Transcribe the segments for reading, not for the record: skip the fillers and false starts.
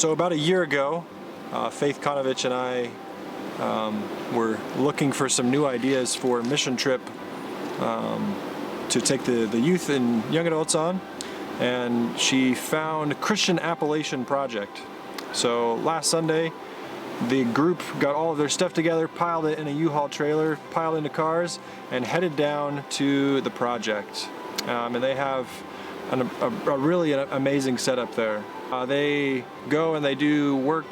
So about a year ago, Faith Konovich and I were looking for some new ideas for a mission trip to take the youth and young adults on, and she found Christian Appalachian Project. So last Sunday, the group got all of their stuff together, piled it in a U-Haul trailer, piled into cars, and headed down to the project. And they have a really amazing setup there. They go and they do work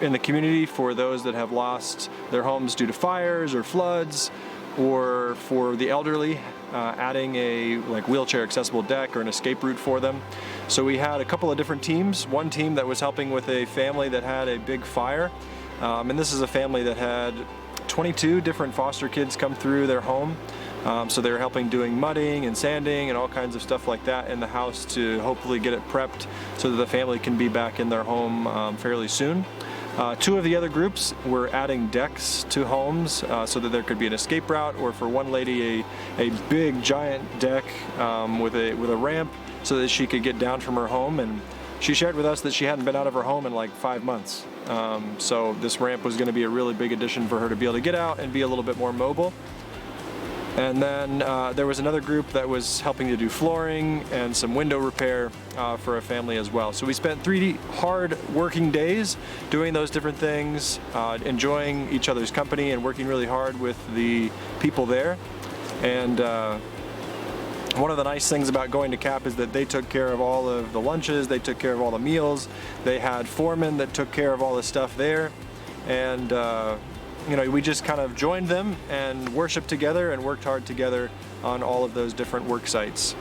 in the community for those that have lost their homes due to fires or floods, or for the elderly, adding a wheelchair accessible deck or an escape route for them. So we had a couple of different teams. One team that was helping with a family that had a big fire, and this is a family that had 22 different foster kids come through their home. So they were helping doing mudding and sanding and all kinds of stuff like that in the house to hopefully get it prepped so that the family can be back in their home fairly soon. Two of the other groups were adding decks to homes so that there could be an escape route, or for one lady a big giant deck with a ramp so that she could get down from her home. And she shared with us that she hadn't been out of her home in like 5 months. So this ramp was going to be a really big addition for her to be able to get out and be a little bit more mobile. And then there was another group that was helping to do flooring and some window repair for a family as well. So we spent 3 hard working days doing those different things, enjoying each other's company and working really hard with the people there. And one of the nice things about going to CAP is that they took care of all of the lunches, they took care of all the meals, they had foremen that took care of all the stuff there. And we just kind of joined them and worshiped together and worked hard together on all of those different work sites.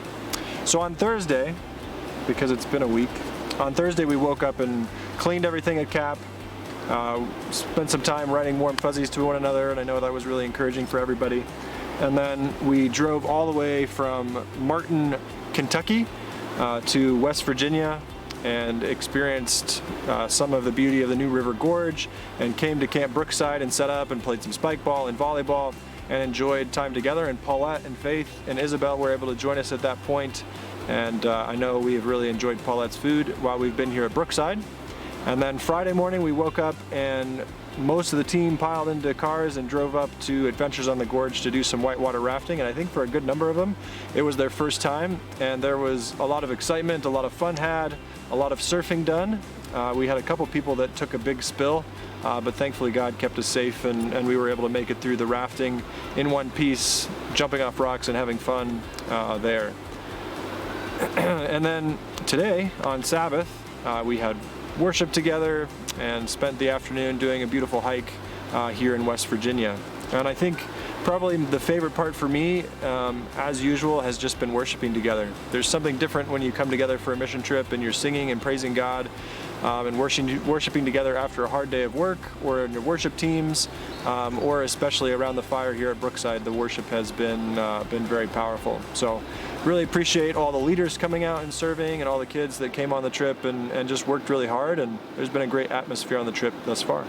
So on Thursday, because it's been a week, on Thursday we woke up and cleaned everything at CAP, spent some time writing warm fuzzies to one another, and I know that was really encouraging for everybody. And then we drove all the way from Martin, Kentucky to West Virginia, and experienced some of the beauty of the New River Gorge, and came to Camp Brookside and set up and played some spike ball and volleyball and enjoyed time together. And Paulette and Faith and Isabel were able to join us at that point. And I know we have really enjoyed Paulette's food while we've been here at Brookside. And then Friday morning we woke up and most of the team piled into cars and drove up to Adventures on the Gorge to do some whitewater rafting. And I think for a good number of them, it was their first time. And there was a lot of excitement, a lot of fun had, a lot of surfing done. We had a couple people that took a big spill, but thankfully God kept us safe, and we were able to make it through the rafting in one piece, jumping off rocks and having fun there. And then today, on Sabbath, we had worship together and spent the afternoon doing a beautiful hike here in West Virginia. And I think probably the favorite part for me, as usual, has just been worshiping together. There's something different when you come together for a mission trip and you're singing and praising God and worshiping together after a hard day of work, or in your worship teams, or especially around the fire here at Brookside. The worship has been very powerful. So really appreciate all the leaders coming out and serving, and all the kids that came on the trip and just worked really hard, and there's been a great atmosphere on the trip thus far.